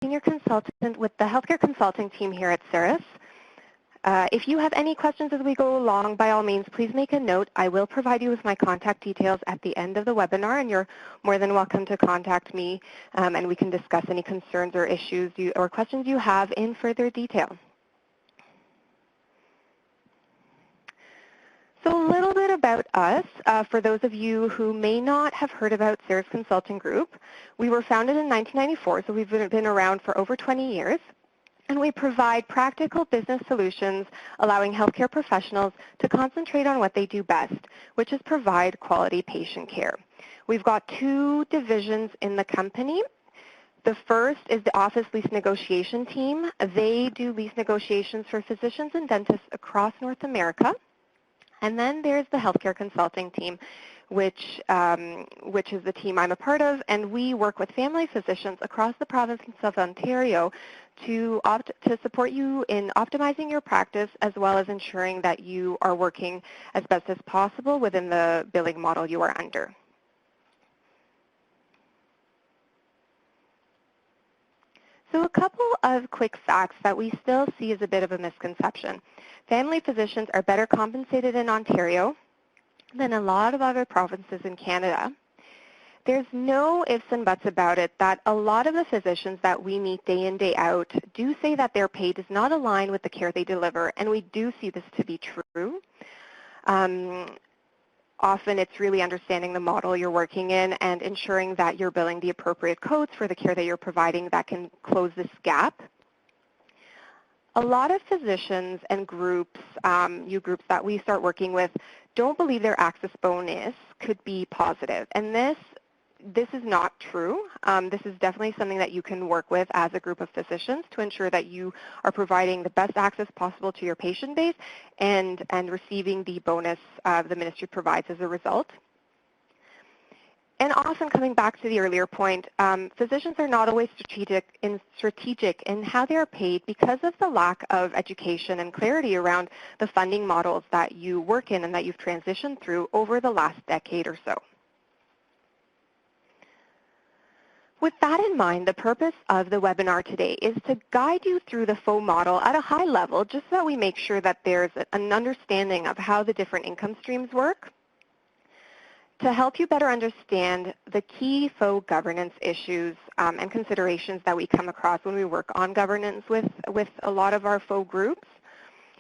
Senior Consultant with the Healthcare Consulting team here at Cirrus. If you have any questions as we go along, by all means, please make a note. I will provide you with my contact details at the end of the webinar, and you're more than welcome to contact me, and we can discuss any concerns or issues or questions you have in further detail. So a little bit about us, for those of you who may not have heard about Cirrus Consulting Group. We were founded in 1994, so we've been around for over 20 years. And we provide practical business solutions allowing healthcare professionals to concentrate on what they do best, which is provide quality patient care. We've got two divisions in the company. The first is the office lease negotiation team. They do lease negotiations for physicians and dentists across North America. And then there's the healthcare consulting team, which is the team I'm a part of, and we work with family physicians across the province of Ontario to support you in optimizing your practice, as well as ensuring that you are working as best as possible within the billing model you are under. So a couple of quick facts that we still see as a bit of a misconception. Family physicians are better compensated in Ontario than a lot of other provinces in Canada. There's no ifs and buts about it that a lot of the physicians that we meet day in, day out do say that their pay does not align with the care they deliver, and we do see this to be true. Often it's really understanding the model you're working in and ensuring that you're billing the appropriate codes for the care that you're providing that can close this gap. A lot of physicians and groups, groups that we start working with, don't believe their access bonus could be positive. And this is not true. This is definitely something that you can work with as a group of physicians to ensure that you are providing the best access possible to your patient base and receiving the bonus the ministry provides as a result. And often coming back to the earlier point, physicians are not always strategic in how they are paid because of the lack of education and clarity around the funding models that you work in and that you've transitioned through over the last decade or so. With that in mind, the purpose of the webinar today is to guide you through the FHO model at a high level, just so that we make sure that there's an understanding of how the different income streams work, to help you better understand the key FHO governance issues and considerations that we come across when we work on governance with a lot of our FHO groups,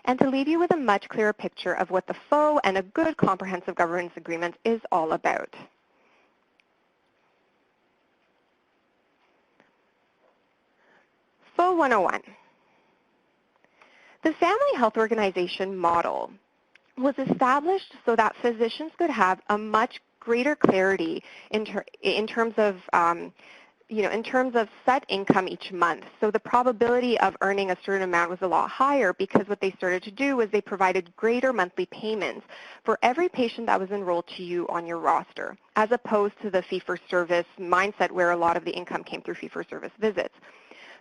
and to leave you with a much clearer picture of what the FHO and a good comprehensive governance agreement is all about. FHO 101. The Family Health Organization model was established so that physicians could have a much greater clarity in terms of set income each month. So the probability of earning a certain amount was a lot higher, because what they started to do was they provided greater monthly payments for every patient that was enrolled to you on your roster, as opposed to the fee-for-service mindset where a lot of the income came through fee-for-service visits.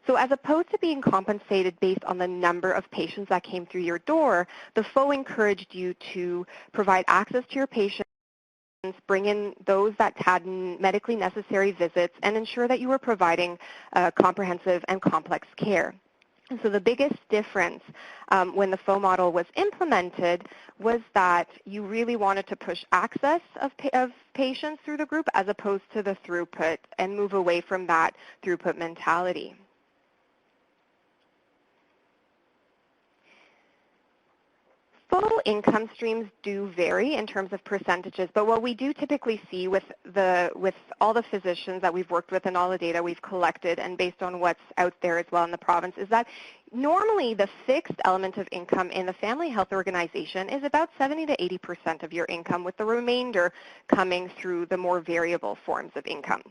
So as opposed to being compensated based on the number of patients that came through your door, the FHO encouraged you to provide access to your patients, bring in those that had medically necessary visits, and ensure that you were providing comprehensive and complex care. And so the biggest difference when the FHO model was implemented was that you really wanted to push access of patients through the group as opposed to the throughput, and move away from that throughput mentality. FHO income streams do vary in terms of percentages, but what we do typically see with all the physicians that we've worked with and all the data we've collected, and based on what's out there as well in the province, is that normally the fixed element of income in the family health organization is about 70 to 80% of your income, with the remainder coming through the more variable forms of income.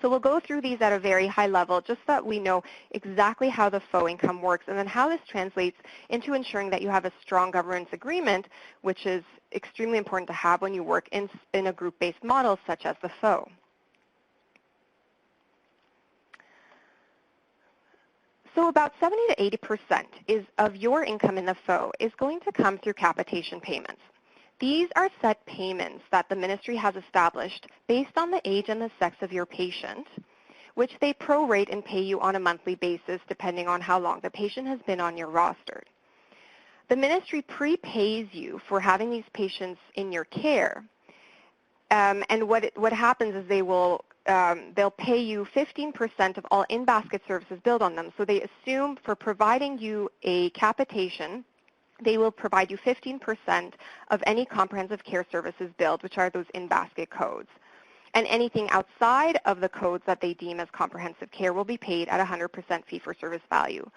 So we'll go through these at a very high level, just so that we know exactly how the FHO income works, and then how this translates into ensuring that you have a strong governance agreement, which is extremely important to have when you work in a group-based model such as the FHO. So about 70 to 80% of your income in the FHO is going to come through capitation payments. These are set payments that the ministry has established based on the age and the sex of your patient, which they prorate and pay you on a monthly basis depending on how long the patient has been on your roster. The ministry prepays you for having these patients in your care, and what happens is they'll pay you 15% of all in-basket services billed on them. So they assume for providing you a capitation, they will provide you 15% of any comprehensive care services billed, which are those in-basket codes. And anything outside of the codes that they deem as comprehensive care will be paid at 100% fee-for-service value.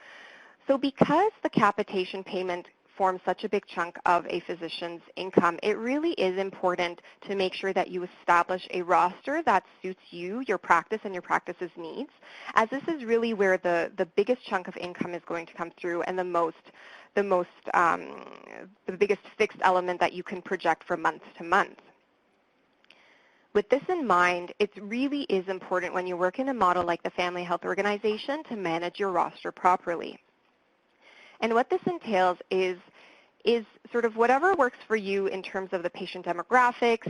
So because the capitation payment forms such a big chunk of a physician's income, it really is important to make sure that you establish a roster that suits you, your practice, and your practice's needs, as this is really where the biggest chunk of income is going to come through and the biggest fixed element that you can project from month to month. With this in mind, it really is important when you work in a model like the Family Health Organization to manage your roster properly. And what this entails is sort of whatever works for you in terms of the patient demographics,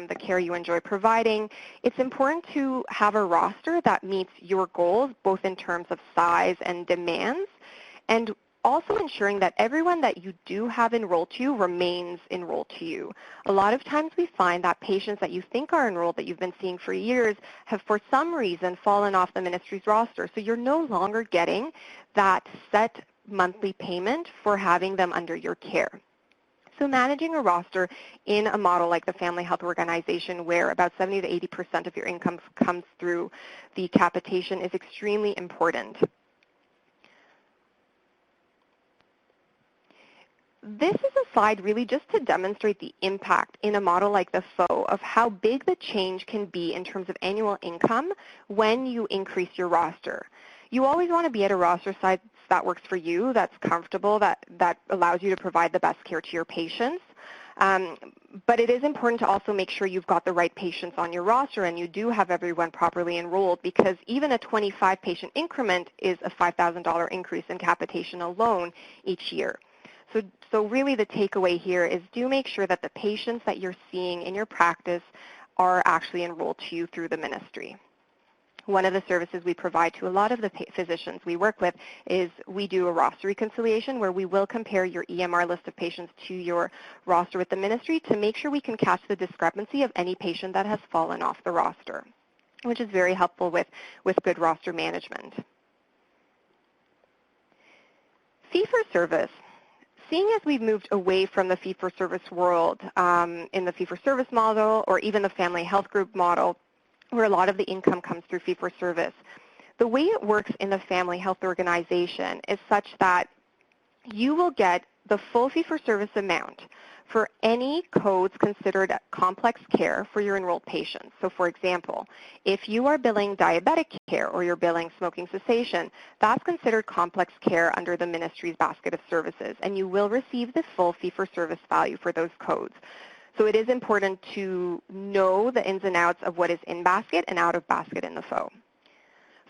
the care you enjoy providing. It's important to have a roster that meets your goals, both in terms of size and demands, and also ensuring that everyone that you do have enrolled to you remains enrolled to you. A lot of times we find that patients that you think are enrolled, that you've been seeing for years, have for some reason fallen off the ministry's roster. So you're no longer getting that set monthly payment for having them under your care. So managing a roster in a model like the Family Health Organization, where about 70 to 80% of your income comes through the capitation, is extremely important. This is a slide really just to demonstrate the impact in a model like the FHO of how big the change can be in terms of annual income when you increase your roster. You always want to be at a roster size that works for you, that's comfortable, that allows you to provide the best care to your patients. But it is important to also make sure you've got the right patients on your roster and you do have everyone properly enrolled, because even a 25 patient increment is a $5,000 increase in capitation alone each year. So really the takeaway here is do make sure that the patients that you're seeing in your practice are actually enrolled to you through the ministry. One of the services we provide to a lot of the physicians we work with is we do a roster reconciliation where we will compare your EMR list of patients to your roster with the ministry to make sure we can catch the discrepancy of any patient that has fallen off the roster, which is very helpful with good roster management. Fee-for-service. Seeing as we've moved away from the fee-for-service world in the fee-for-service model or even the family health group model, where a lot of the income comes through fee-for-service, the way it works in the Family Health Organization is such that you will get the full fee-for-service amount for any codes considered complex care for your enrolled patients. So for example, if you are billing diabetic care or you're billing smoking cessation, that's considered complex care under the ministry's basket of services, and you will receive the full fee-for-service value for those codes. So it is important to know the ins and outs of what is in basket and out of basket in the FHO.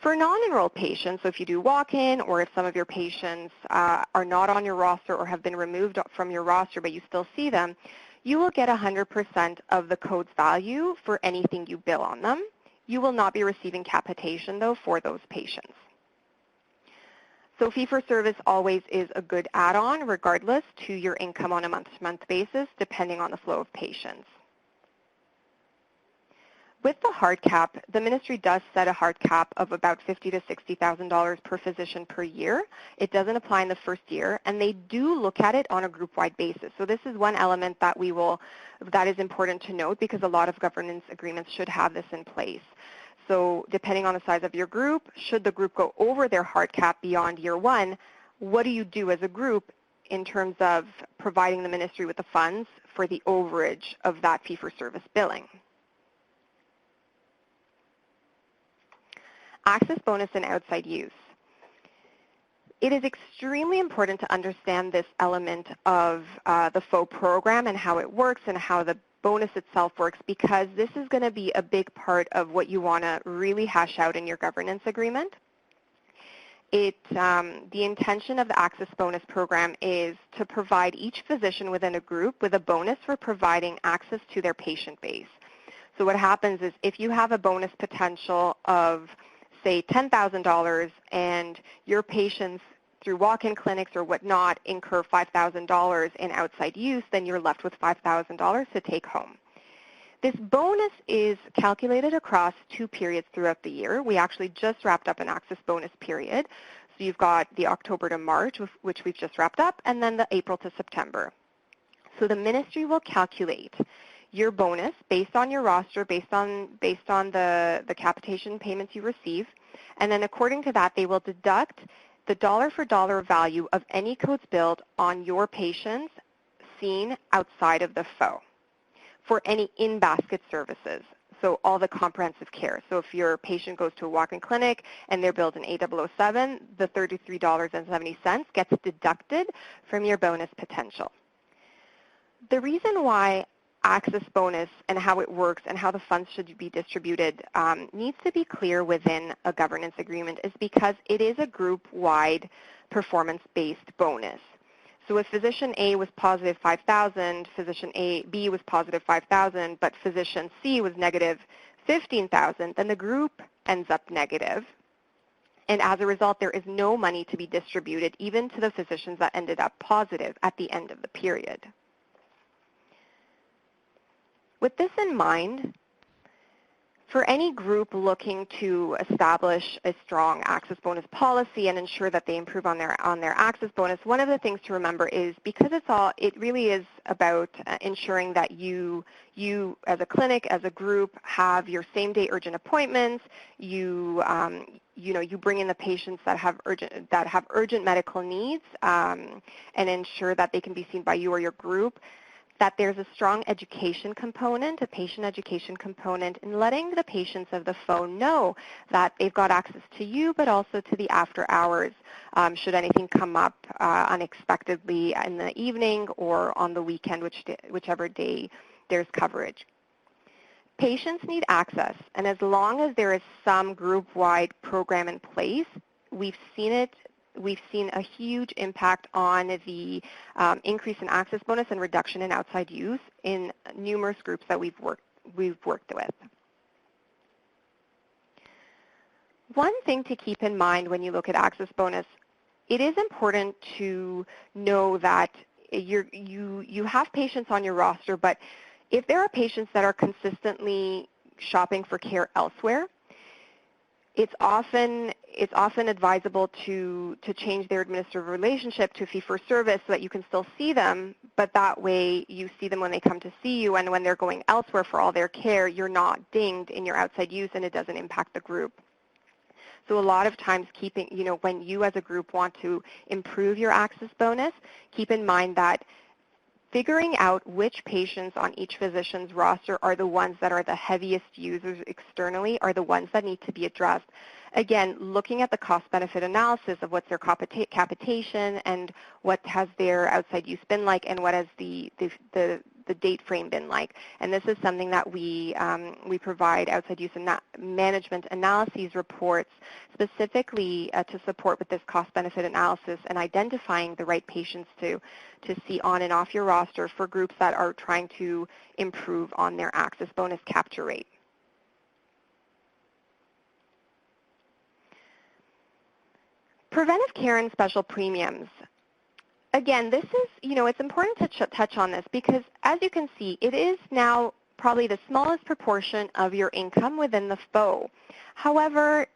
For non-enrolled patients, so if you do walk-in or if some of your patients are not on your roster or have been removed from your roster but you still see them, you will get 100% of the code's value for anything you bill on them. You will not be receiving capitation, though, for those patients. So fee-for-service always is a good add-on regardless to your income on a month-to-month basis, depending on the flow of patients. With the hard cap, the ministry does set a hard cap of about $50,000 to $60,000 per physician per year. It doesn't apply in the first year, and they do look at it on a group-wide basis. So this is one element that is important to note, because a lot of governance agreements should have this in place. So depending on the size of your group, should the group go over their hard cap beyond year one, what do you do as a group in terms of providing the ministry with the funds for the overage of that fee-for-service billing? Access bonus and outside use. It is extremely important to understand this element of the FHO program and how it works and how the bonus itself works, because this is going to be a big part of what you want to really hash out in your governance agreement. The intention of the Access Bonus program is to provide each physician within a group with a bonus for providing access to their patient base. So what happens is if you have a bonus potential of say, $10,000 and your patients through walk-in clinics or whatnot incur $5,000 in outside use, then you're left with $5,000 to take home. This bonus is calculated across 2 periods throughout the year. We actually just wrapped up an access bonus period. So you've got the October to March, which we've just wrapped up, and then the April to September. So the ministry will calculate your bonus based on your roster, based on the capitation payments you receive, and then according to that, they will deduct the dollar-for-dollar value of any codes billed on your patients seen outside of the FHO for any in-basket services, so all the comprehensive care. So if your patient goes to a walk-in clinic and they're billed in A007, the $33.70 gets deducted from your bonus potential. The reason why access bonus and how it works and how the funds should be distributed needs to be clear within a governance agreement is because it is a group-wide performance-based bonus. So if physician A was positive 5,000, physician B was positive 5,000, but physician C was negative 15,000, then the group ends up negative. And as a result, there is no money to be distributed even to the physicians that ended up positive at the end of the period. With this in mind, for any group looking to establish a strong access bonus policy and ensure that they improve on their access bonus, one of the things to remember is because it really is about ensuring that you as a clinic, as a group, have your same-day urgent appointments. You bring in the patients that have urgent medical needs and ensure that they can be seen by you or your group. That there's a strong education component, a patient education component, in letting the patients of the phone know that they've got access to you, but also to the after hours should anything come up unexpectedly in the evening or on the weekend, whichever day there's coverage. Patients need access, and as long as there is some group-wide program in place, we've seen a huge impact on the increase in access bonus and reduction in outside use in numerous groups that we've worked with. One thing to keep in mind when you look at access bonus, it is important to know that you have patients on your roster, but if there are patients that are consistently shopping for care elsewhere, it's often advisable to change their administrative relationship to fee-for-service so that you can still see them, but that way you see them when they come to see you, and when they're going elsewhere for all their care, you're not dinged in your outside use and it doesn't impact the group. So a lot of times when you as a group want to improve your access bonus, keep in mind that figuring out which patients on each physician's roster are the ones that are the heaviest users externally are the ones that need to be addressed. Again, looking at the cost-benefit analysis of what's their capitation and what has their outside use been like and what has the date frame been like. And this is something that we provide outside use and management analyses reports specifically to support with this cost-benefit analysis and identifying the right patients to see on and off your roster for groups that are trying to improve on their access bonus capture rate. Preventive care and special premiums. Again, this is, it's important to touch on this because as you can see, it is now probably the smallest proportion of your income within the FHO. However,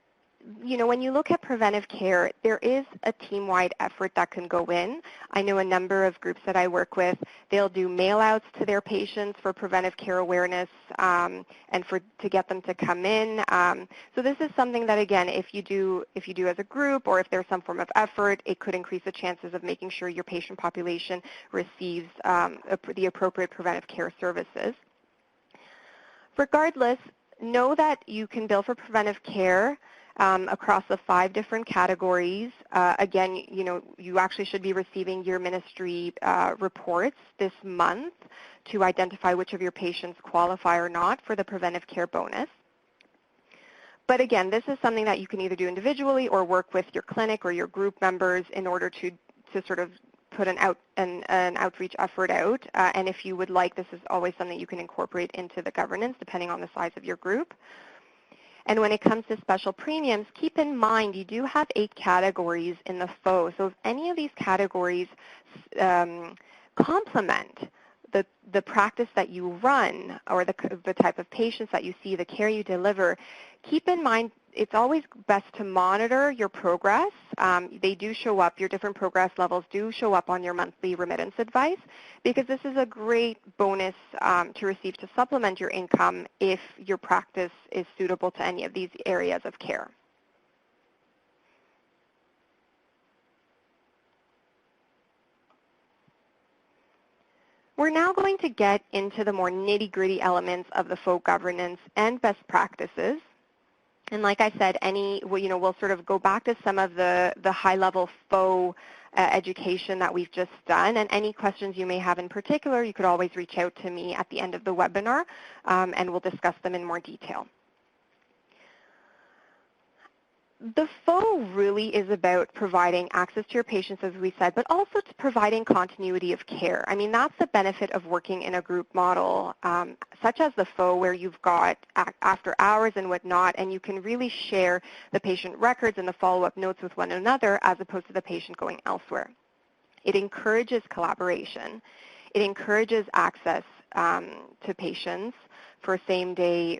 when you look at preventive care, there is a team-wide effort that can go in. I know a number of groups that I work with, they'll do mail-outs to their patients for preventive care awareness and to get them to come in. So this is something that, again, if you do as a group or if there's some form of effort, it could increase the chances of making sure your patient population receives the appropriate preventive care services. Regardless, know that you can bill for preventive care across the 5 different categories. Again, you actually should be receiving your ministry reports this month to identify which of your patients qualify or not for the preventive care bonus. But again, this is something that you can either do individually or work with your clinic or your group members in order to sort of put an outreach effort out. And if you would like, this is always something you can incorporate into the governance depending on the size of your group. And when it comes to special premiums, keep in mind you do have 8 categories in the FHO. So if any of these categories complement the practice that you run or the type of patients that you see, the care you deliver, keep in mind it's always best to monitor your progress. They do show up, your different progress levels do show up on your monthly remittance advice, because this is a great bonus to receive to supplement your income if your practice is suitable to any of these areas of care. We're now going to get into the more nitty-gritty elements of the FHO governance and best practices. And like I said, we'll sort of go back to some of the high-level FHO education that we've just done. And any questions you may have in particular, you could always reach out to me at the end of the webinar, and we'll discuss them in more detail. The FHO really is about providing access to your patients, as we said, but also to providing continuity of care. I mean, that's the benefit of working in a group model, such as the FHO, where you've got after hours and whatnot, and you can really share the patient records and the follow-up notes with one another, as opposed to the patient going elsewhere. It encourages collaboration. It encourages access to patients for same-day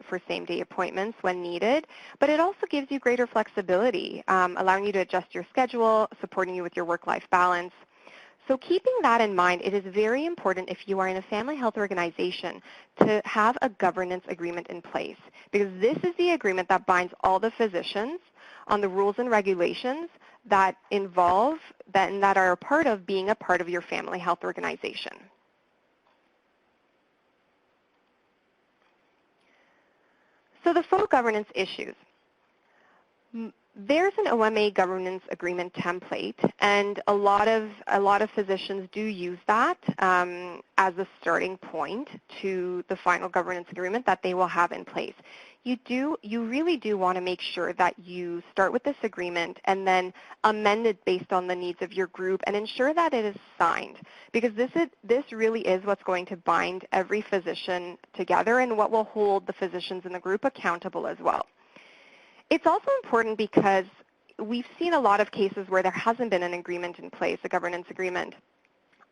appointments when needed, but it also gives you greater flexibility, allowing you to adjust your schedule, supporting you with your work-life balance. So keeping that in mind, it is very important if you are in a family health organization to have a governance agreement in place, because this is the agreement that binds all the physicians on the rules and regulations that involve and that are a part of being a part of your family health organization. So the FHO governance issues. There's an OMA governance agreement template, and a lot of physicians do use that as a starting point to the final governance agreement that they will have in place. You really do want to make sure that you start with this agreement and then amend it based on the needs of your group and ensure that it is signed, because this really is what's going to bind every physician together and what will hold the physicians in the group accountable as well. It's also important because we've seen a lot of cases where there hasn't been an agreement in place, a governance agreement,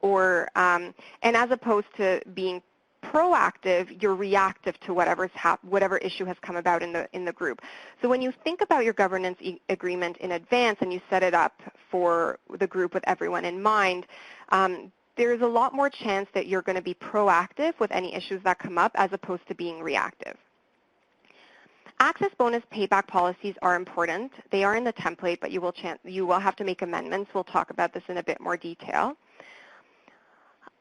and as opposed to being proactive, you're reactive to whatever issue has come about in the group. So when you think about your governance agreement in advance and you set it up for the group with everyone in mind, there's a lot more chance that you're going to be proactive with any issues that come up as opposed to being reactive. Access bonus payback policies are important. They are in the template, but you will have to make amendments. We'll talk about this in a bit more detail.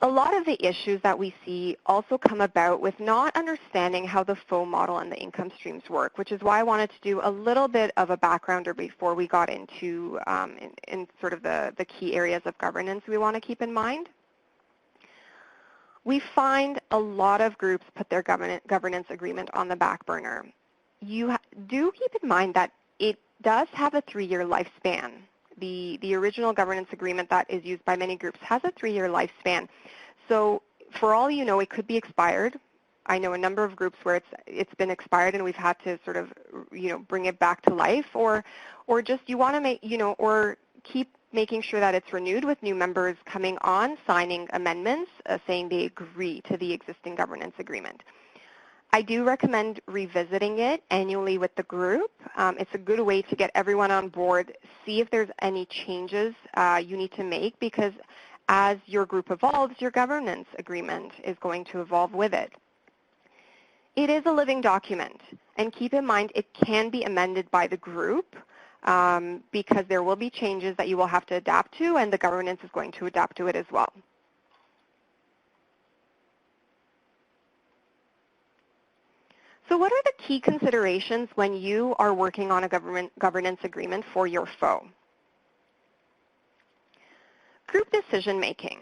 A lot of the issues that we see also come about with not understanding how the FHO model and the income streams work, which is why I wanted to do a little bit of a backgrounder before we got into in sort of the key areas of governance we want to keep in mind. We find a lot of groups put their governance agreement on the back burner. You do keep in mind that it does have a 3-year lifespan. The original governance agreement that is used by many groups has a 3-year lifespan. So for all you know, it could be expired. I know a number of groups where it's been expired and we've had to sort of bring it back to life, or just you want to make or keep making sure that it's renewed with new members coming on, signing amendments, saying they agree to the existing governance agreement. I do recommend revisiting it annually with the group. It's a good way to get everyone on board, see if there's any changes you need to make, because as your group evolves, your governance agreement is going to evolve with it. It is a living document, and keep in mind it can be amended by the group because there will be changes that you will have to adapt to, and the governance is going to adapt to it as well. So what are the key considerations when you are working on a governance agreement for your FHO? Group decision making.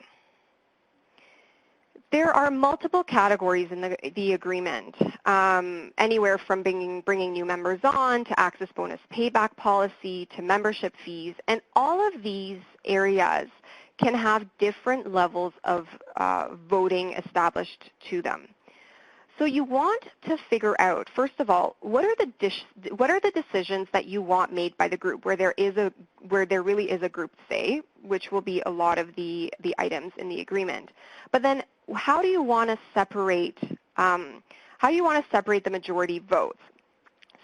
There are multiple categories in the agreement, anywhere from bringing new members on to access bonus payback policy to membership fees, and all of these areas can have different levels of voting established to them. So you want to figure out, first of all, what are the decisions that you want made by the group where there really is a group say, which will be a lot of the items in the agreement. But then how do you want to separate the majority votes?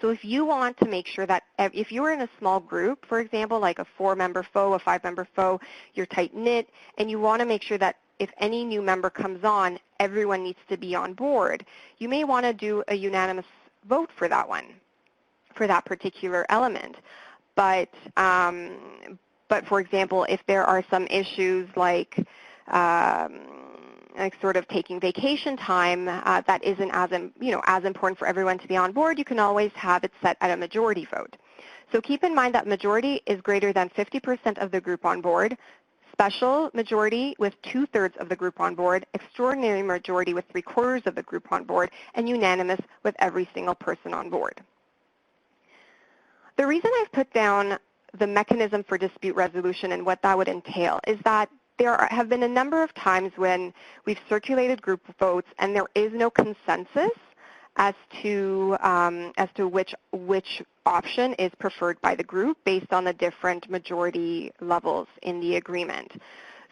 So if you want to make sure that if you're in a small group, for example, like a 4-member FHO, a 5-member FHO, you're tight-knit, and you want to make sure that if any new member comes on, everyone needs to be on board, you may want to do a unanimous vote for that one, for that particular element. But for example, if there are some issues like sort of taking vacation time that isn't as important for everyone to be on board, you can always have it set at a majority vote. So keep in mind that majority is greater than 50% of the group on board, special majority with 2/3 of the group on board, extraordinary majority with 3/4 of the group on board, and unanimous with every single person on board. The reason I've put down the mechanism for dispute resolution and what that would entail is that there have been a number of times when we've circulated group votes and there is no consensus as to which option is preferred by the group based on the different majority levels in the agreement.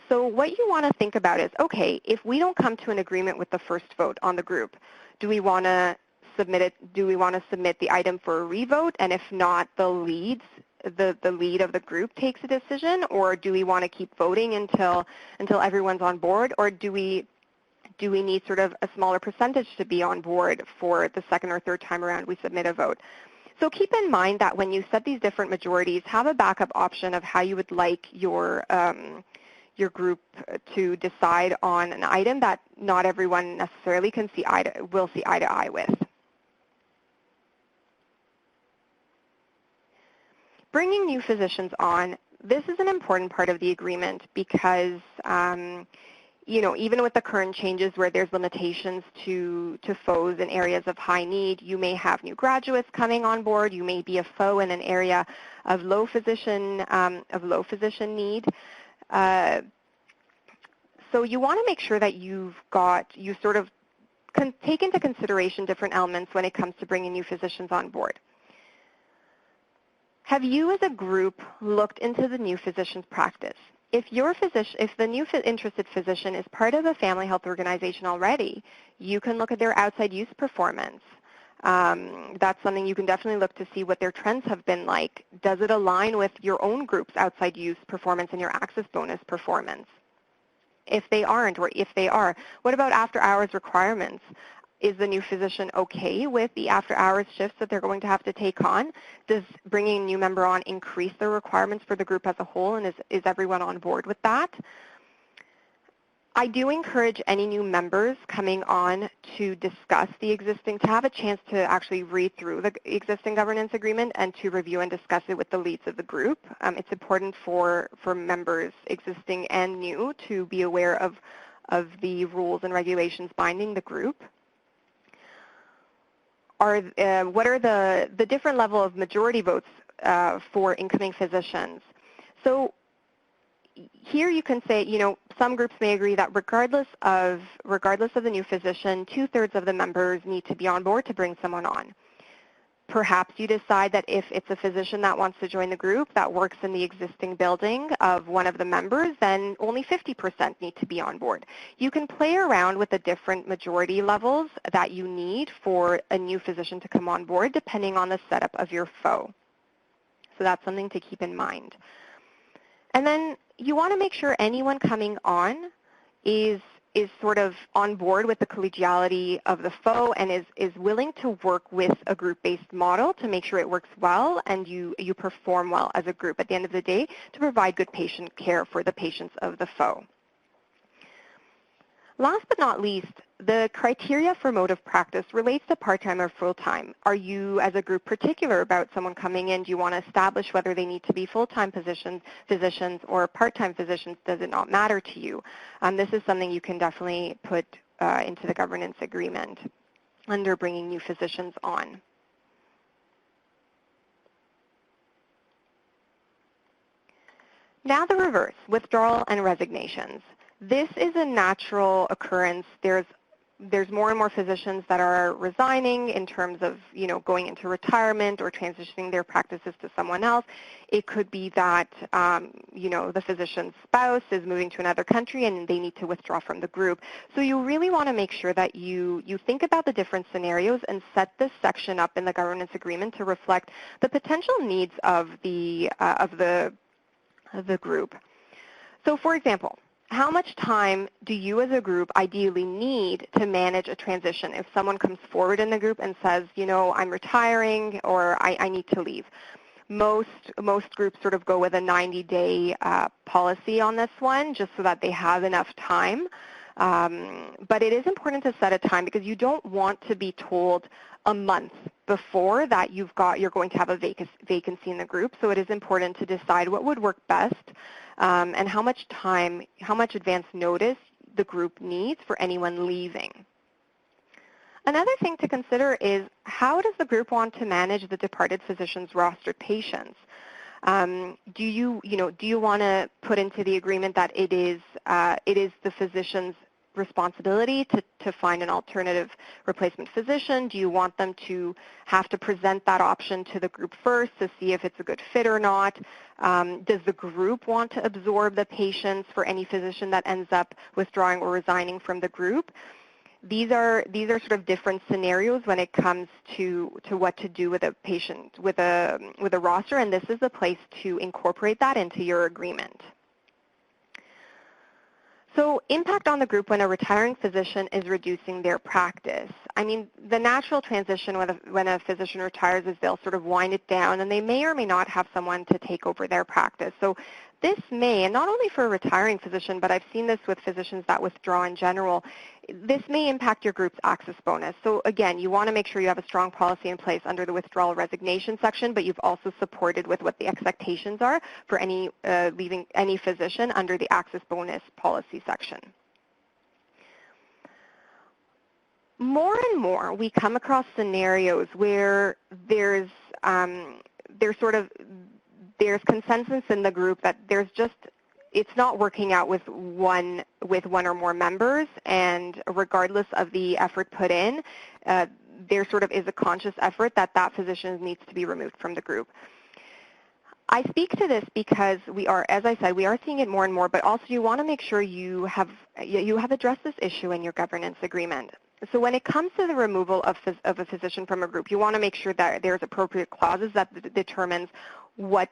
So what you want to think about is, okay, if we don't come to an agreement with the first vote on the group, do we want to submit it? Do we want to submit the item for a revote? And if not, the lead of the group takes a decision, or do we want to keep voting until everyone's on board, or do we need sort of a smaller percentage to be on board for the second or third time around we submit a vote? So keep in mind that when you set these different majorities, have a backup option of how you would like your group to decide on an item that not everyone necessarily will see eye to eye with. Bringing new physicians on, this is an important part of the agreement because even with the current changes where there's limitations to FHOs in areas of high need, you may have new graduates coming on board. You may be a FHO in an area of low physician need. So you want to make sure that you sort of take into consideration different elements when it comes to bringing new physicians on board. Have you as a group looked into the new physician's practice? If the new interested physician is part of a family health organization already, you can look at their outside use performance. That's something you can definitely look to see what their trends have been like. Does it align with your own group's outside use performance and your access bonus performance? If they aren't, or if they are, what about after-hours requirements? Is the new physician okay with the after-hours shifts that they're going to have to take on? Does bringing a new member on increase the requirements for the group as a whole, and is everyone on board with that? I do encourage any new members coming on to discuss to have a chance to actually read through the existing governance agreement and to review and discuss it with the leads of the group. It's important for members, existing and new, to be aware of the rules and regulations binding the group. What are the different level of majority votes for incoming physicians? So here you can say, some groups may agree that regardless of the new physician, 2/3 of the members need to be on board to bring someone on. Perhaps you decide that if it's a physician that wants to join the group that works in the existing building of one of the members, then only 50% need to be on board. You can play around with the different majority levels that you need for a new physician to come on board depending on the setup of your FHO. So that's something to keep in mind. And then you want to make sure anyone coming on is sort of on board with the collegiality of the FHO and is willing to work with a group-based model to make sure it works well and you perform well as a group at the end of the day to provide good patient care for the patients of the FHO. Last but not least, the criteria for mode of practice relates to part-time or full-time. Are you, as a group, particular about someone coming in? Do you want to establish whether they need to be full-time physicians or part-time physicians? Does it not matter to you? This is something you can definitely put into the governance agreement under bringing new physicians on. Now the reverse, withdrawal and resignations. This is a natural occurrence. There's there's more and more physicians that are resigning in terms of, going into retirement or transitioning their practices to someone else. It could be that, the physician's spouse is moving to another country and they need to withdraw from the group. So you really want to make sure that you think about the different scenarios and set this section up in the governance agreement to reflect the potential needs of the group. So for example, how much time do you as a group ideally need to manage a transition if someone comes forward in the group and says, I'm retiring or I need to leave? Most groups sort of go with a 90-day policy on this one just so that they have enough time. But it is important to set a time because you don't want to be told a month before that you're going to have a vacancy in the group. So it is important to decide what would work best and how much advance notice the group needs for anyone leaving. Another thing to consider is how does the group want to manage the departed physician's rostered patients? Do you want to put into the agreement that it is the physician's responsibility to find an alternative replacement physician? Do you want them to have to present that option to the group first to see if it's a good fit or not? Does the group want to absorb the patients for any physician that ends up withdrawing or resigning from the group? These are sort of different scenarios when it comes to what to do with a patient with a roster, and this is the place to incorporate that into your agreement. So impact on the group when a retiring physician is reducing their practice. I mean, the natural transition when a physician retires is they'll sort of wind it down and they may or may not have someone to take over their practice. So this may, and not only for a retiring physician, but I've seen this with physicians that withdraw in general, this may impact your group's access bonus. So again, you want to make sure you have a strong policy in place under the withdrawal resignation section, but you've also supported with what the expectations are for any leaving any physician under the access bonus policy section. More and more, we come across scenarios where there's consensus in the group that it's not working out with one or more members, and regardless of the effort put in, there sort of is a conscious effort that physician needs to be removed from the group. I speak to this because as I said, we are seeing it more and more, but also you want to make sure you have addressed this issue in your governance agreement. So when it comes to the removal of a physician from a group, you want to make sure that there's appropriate clauses that determines what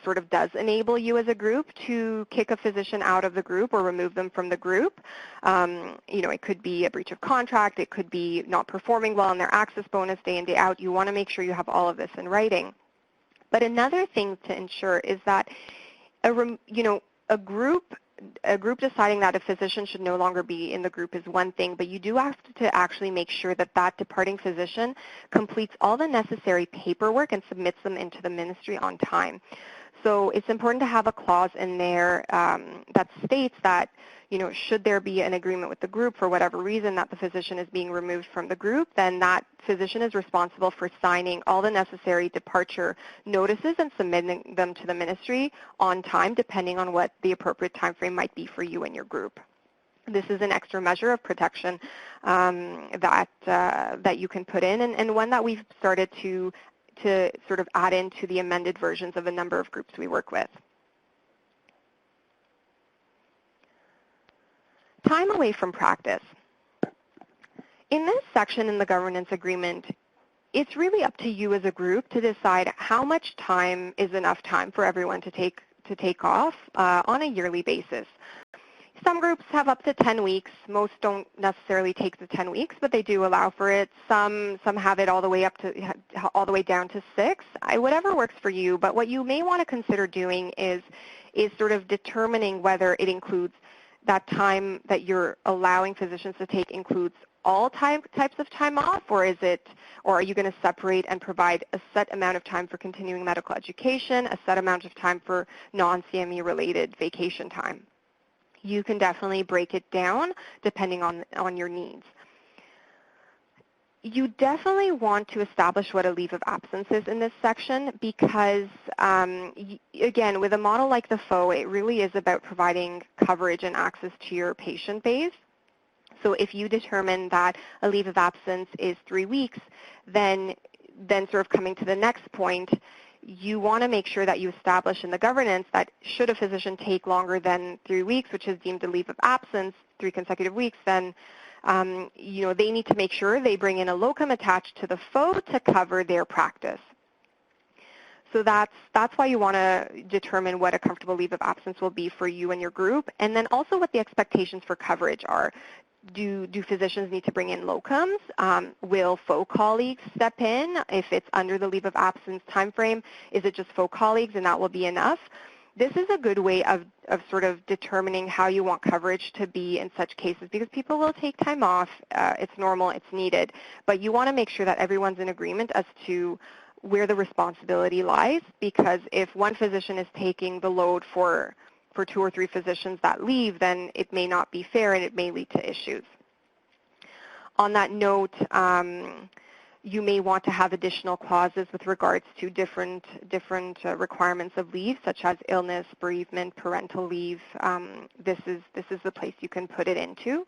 sort of does enable you as a group to kick a physician out of the group or remove them from the group. It could be a breach of contract. It could be not performing well on their access bonus day in, day out. You want to make sure you have all of this in writing. But another thing to ensure is that a group deciding that a physician should no longer be in the group is one thing, but you do have to actually make sure that departing physician completes all the necessary paperwork and submits them into the ministry on time. So it's important to have a clause in there that states that, should there be an agreement with the group for whatever reason that the physician is being removed from the group, then that physician is responsible for signing all the necessary departure notices and submitting them to the ministry on time, depending on what the appropriate time frame might be for you and your group. This is an extra measure of protection that you can put in, and one that we've started to sort of add into the amended versions of a number of groups we work with. Time away from practice. In this section in the governance agreement, it's really up to you as a group to decide how much time is enough time for everyone to take off on a yearly basis. Some groups have up to 10 weeks. Most don't necessarily take the 10 weeks, but they do allow for it. Some have it all the way down to 6. Whatever works for you. But what you may want to consider doing is sort of determining whether it includes that time that you're allowing physicians to take includes all types of time off, or are you going to separate and provide a set amount of time for continuing medical education, a set amount of time for non-CME related vacation time? You can definitely break it down depending on your needs. You definitely want to establish what a leave of absence is in this section because, again, with a model like the FHO, it really is about providing coverage and access to your patient base. So if you determine that a leave of absence is 3 weeks, then sort of coming to the next point, you want to make sure that you establish in the governance that should a physician take longer than 3 weeks, which is deemed a leave of absence, 3 consecutive weeks, then they need to make sure they bring in a locum attached to the FHO to cover their practice. So that's why you want to determine what a comfortable leave of absence will be for you and your group, and then also what the expectations for coverage are. Do physicians need to bring in locums? Will FHO colleagues step in if it's under the leave of absence time frame? Is it just FHO colleagues and that will be enough? This is a good way of sort of determining how you want coverage to be in such cases, because people will take time off. It's normal, it's needed, but you want to make sure that everyone's in agreement as to where the responsibility lies, because if one physician is taking the load for 2 or 3 physicians that leave, then it may not be fair and it may lead to issues. On that note, you may want to have additional clauses with regards to different requirements of leave, such as illness, bereavement, parental leave. This is the place you can put it into.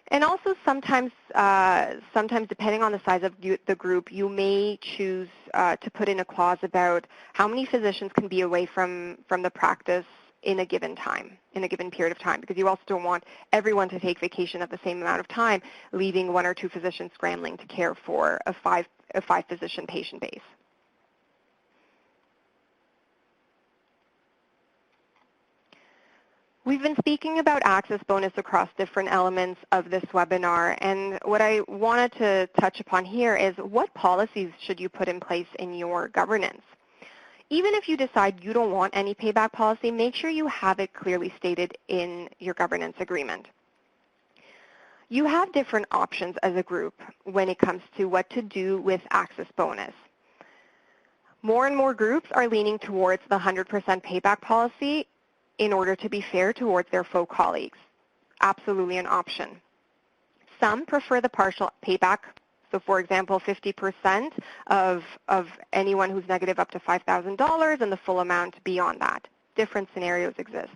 And also sometimes depending on the size of the group, you may choose to put in a clause about how many physicians can be away from the practice in a given time, in a given period of time, because you also don't want everyone to take vacation at the same amount of time, leaving 1 or 2 physicians scrambling to care for a five physician patient base. We've been speaking about access bonus across different elements of this webinar, and what I wanted to touch upon here is what policies should you put in place in your governance? Even if you decide you don't want any payback policy, make sure you have it clearly stated in your governance agreement. You have different options as a group when it comes to what to do with access bonus. More and more groups are leaning towards the 100% payback policy in order to be fair towards their FHO colleagues. Absolutely an option. Some prefer the partial payback. So for example, 50% of anyone who's negative up to $5,000 and the full amount beyond that. Different scenarios exist.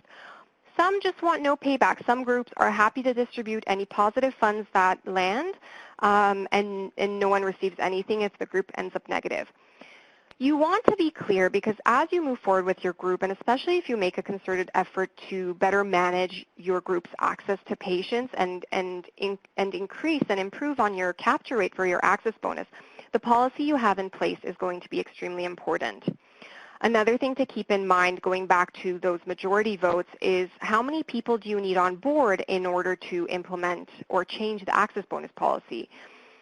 Some just want no payback. Some groups are happy to distribute any positive funds that land and no one receives anything if the group ends up negative. You want to be clear because as you move forward with your group, and especially if you make a concerted effort to better manage your group's access to patients and increase and improve on your capture rate for your access bonus, the policy you have in place is going to be extremely important. Another thing to keep in mind, going back to those majority votes, is how many people do you need on board in order to implement or change the access bonus policy?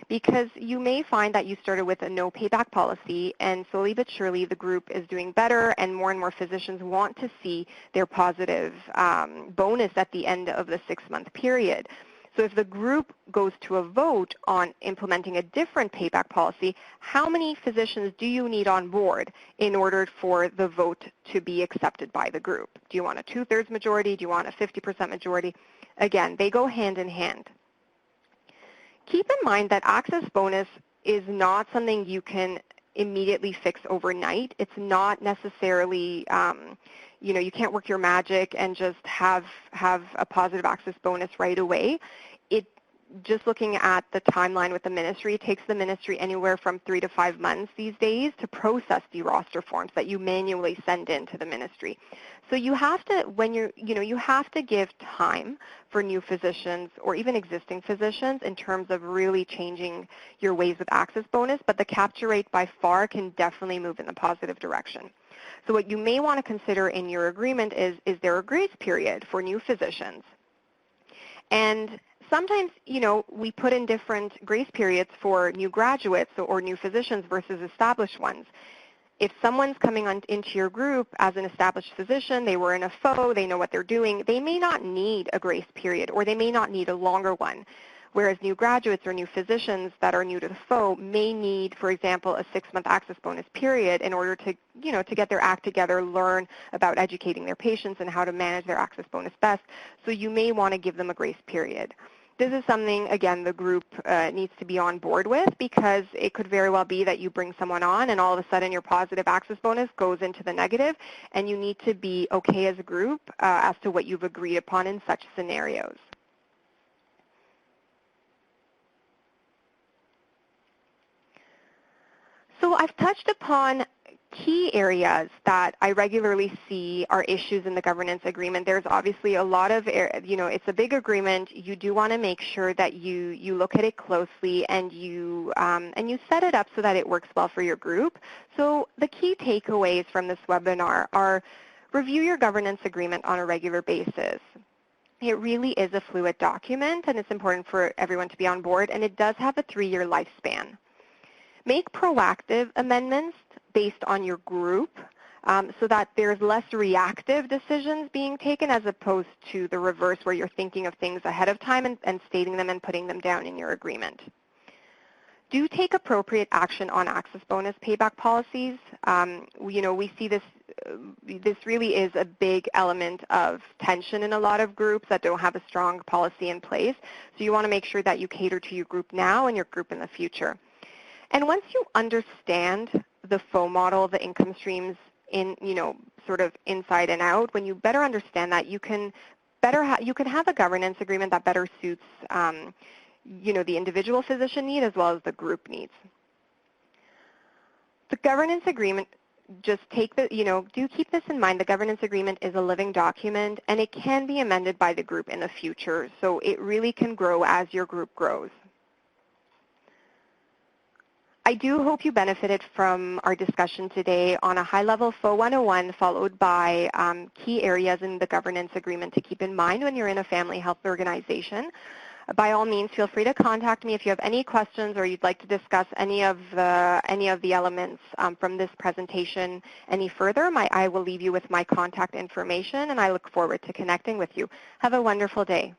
Because you may find that you started with a no payback policy, and slowly but surely the group is doing better and more physicians want to see their positive bonus at the end of the 6-month period. So if the group goes to a vote on implementing a different payback policy, how many physicians do you need on board in order for the vote to be accepted by the group? Do you want a 2/3 majority? Do you want a 50% majority? Again, they go hand in hand. Keep in mind that access bonus is not something you can immediately fix overnight. It's not necessarily, you can't work your magic and just have a positive access bonus right away. Just looking at the timeline with the ministry, it takes the ministry anywhere from 3 to 5 months these days to process the roster forms that you manually send in to the ministry. So you have to, you have to give time for new physicians or even existing physicians in terms of really changing your ways with access bonus, but the capture rate by far can definitely move in the positive direction. So what you may want to consider in your agreement is there a grace period for new physicians? And sometimes, we put in different grace periods for new graduates or new physicians versus established ones. If someone's coming into your group as an established physician, they were in a FHO, they know what they're doing, they may not need a grace period or they may not need a longer one. Whereas new graduates or new physicians that are new to the FHO may need, for example, a 6-month access bonus period in order to, to get their act together, learn about educating their patients and how to manage their access bonus best. So you may want to give them a grace period. This is something, again, the group needs to be on board with because it could very well be that you bring someone on and all of a sudden your positive access bonus goes into the negative, and you need to be okay as a group as to what you've agreed upon in such scenarios. So I've touched upon key areas that I regularly see are issues in the governance agreement. There's obviously a lot of, it's a big agreement. You do want to make sure that you look at it closely and you set it up so that it works well for your group. So the key takeaways from this webinar are review your governance agreement on a regular basis. It really is a fluid document, and it's important for everyone to be on board, and it does have a 3-year lifespan. Make proactive amendments based on your group so that there's less reactive decisions being taken as opposed to the reverse where you're thinking of things ahead of time and stating them and putting them down in your agreement. Do take appropriate action on access bonus payback policies. We see this really is a big element of tension in a lot of groups that don't have a strong policy in place. So you want to make sure that you cater to your group now and your group in the future. And once you understand the FHO model, the income streams in, sort of inside and out, when you better understand that, you can have a governance agreement that better suits, the individual physician need as well as the group needs. The governance agreement, just do keep this in mind. The governance agreement is a living document, and it can be amended by the group in the future. So it really can grow as your group grows. I do hope you benefited from our discussion today on a high-level FHO 101 followed by key areas in the governance agreement to keep in mind when you're in a family health organization. By all means, feel free to contact me if you have any questions or you'd like to discuss any of the elements from this presentation any further. I will leave you with my contact information, and I look forward to connecting with you. Have a wonderful day.